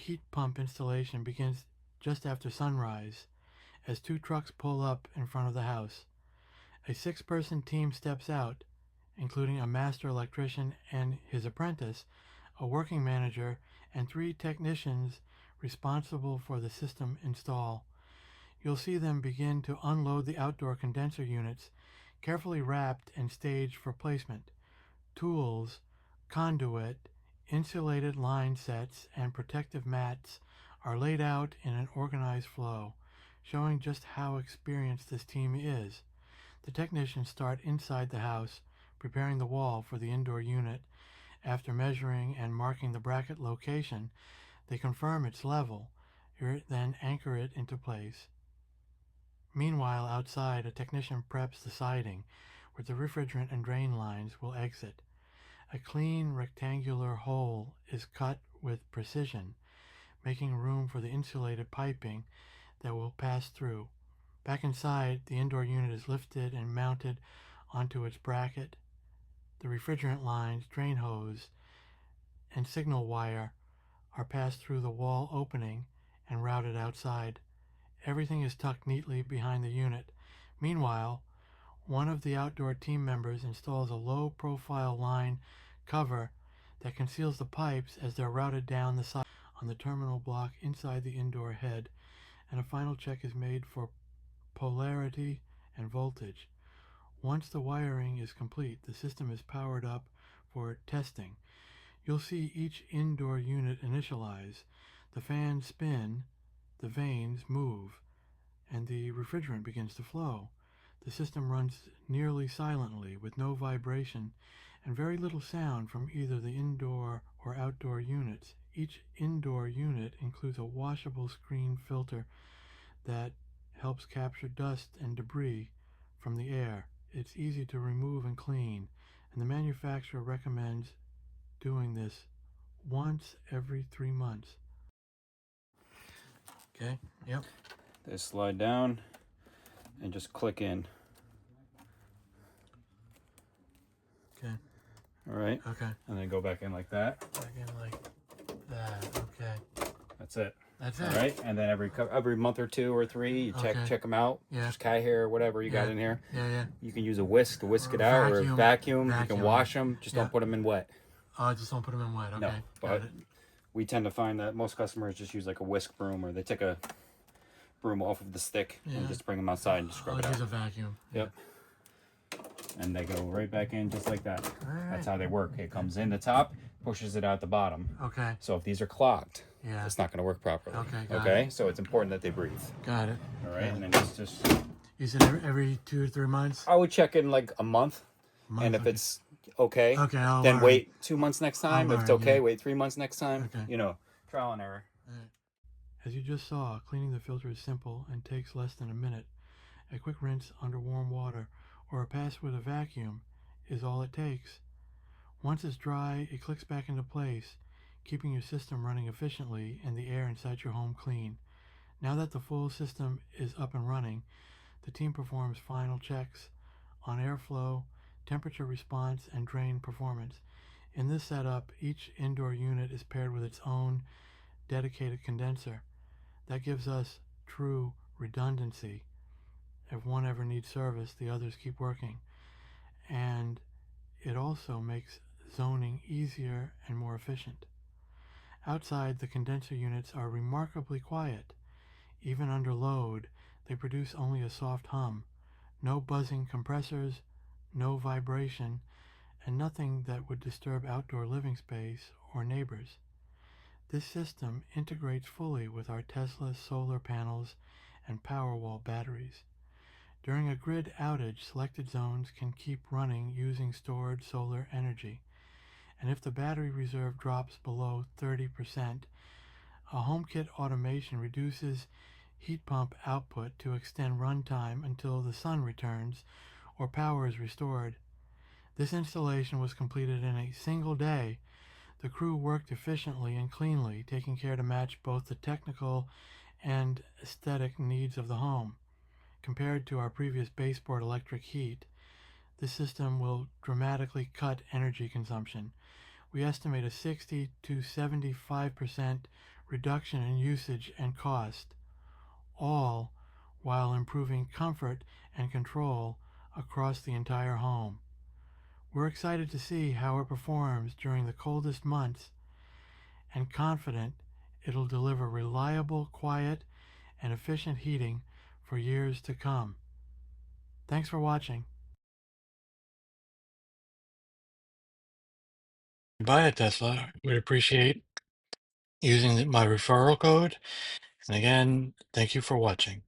heat pump installation begins just after sunrise as 2 trucks pull up in front of the house. A 6-person team steps out, including a master electrician and his apprentice, a working manager, and 3 technicians responsible for the system install. You'll see them begin to unload the outdoor condenser units, carefully wrapped and staged for placement. Tools, conduit, insulated line sets, and protective mats are laid out in an organized flow, showing just how experienced this team is. The technicians start inside the house, preparing the wall for the indoor unit. After measuring and marking the bracket location, they confirm its level, then anchor it into place. Meanwhile, outside, a technician preps the siding, where the refrigerant and drain lines will exit. A clean rectangular hole is cut with precision, making room for the insulated piping that will pass through. Back inside, the indoor unit is lifted and mounted onto its bracket. The refrigerant lines, drain hose, and signal wire are passed through the wall opening and routed outside. Everything is tucked neatly behind the unit. Meanwhile, one of the outdoor team members installs a low-profile line cover that conceals the pipes as they're routed down the side on the terminal block inside the indoor head, and a final check is made for polarity and voltage. Once the wiring is complete, the system is powered up for testing. You'll see each indoor unit initialize. The fans spin, the vanes move, and the refrigerant begins to flow. The system runs nearly silently with no vibration and very little sound from either the indoor or outdoor units. Each indoor unit includes a washable screen filter that helps capture dust and debris from the air. It's easy to remove and clean, and the manufacturer recommends doing this once every 3 months. Okay, yep. They slide down and just click in. Okay. All right. Okay. And then go back in like that. Back in like that. Okay. That's it. That's it. All right. And then every month or 2 or 3, you check them out. Yeah. Just cat hair or whatever you got in here. Yeah. You can use a whisk to whisk it out, or a vacuum. You can wash them. Just don't put them in wet. Oh, just don't put them in wet. Okay. No, but we tend to find that most customers just use like a whisk broom, or they take a broom off of the stick and just bring them outside and scrub it out. Use a vacuum. Yep. And they go right back in just like that. Right. That's how they work. It comes in the top, pushes it out the bottom. Okay. So if these are clogged, yeah, it's not going to work properly. Okay. Okay. So it's important that they breathe. Got it. All right. And then just use it every 2 or 3 months. I would check in like a month, and if it's okay, then wait 2 months next time. If it's okay, wait 3 months next time. Okay. You know, trial and error. As you just saw, cleaning the filter is simple and takes less than a minute. A quick rinse under warm water or a pass with a vacuum is all it takes. Once it's dry, it clicks back into place, keeping your system running efficiently and the air inside your home clean. Now that the full system is up and running, the team performs final checks on airflow, temperature response, and drain performance. In this setup, each indoor unit is paired with its own dedicated condenser. That gives us true redundancy. If one ever needs service, the others keep working. And it also makes zoning easier and more efficient. Outside, the condenser units are remarkably quiet. Even under load, they produce only a soft hum. No buzzing compressors, no vibration, and nothing that would disturb outdoor living space or neighbors. This system integrates fully with our Tesla solar panels and Powerwall batteries. During a grid outage, selected zones can keep running using stored solar energy. And if the battery reserve drops below 30%, a HomeKit automation reduces heat pump output to extend runtime until the sun returns or power is restored. This installation was completed in a single day. The crew worked efficiently and cleanly, taking care to match both the technical and aesthetic needs of the home. Compared to our previous baseboard electric heat, this system will dramatically cut energy consumption. We estimate a 60 to 75% reduction in usage and cost, all while improving comfort and control across the entire home. We're excited to see how it performs during the coldest months and confident it'll deliver reliable, quiet, and efficient heating for years to come. Thanks for watching. Buy a Tesla, we'd appreciate using my referral code. And again, thank you for watching.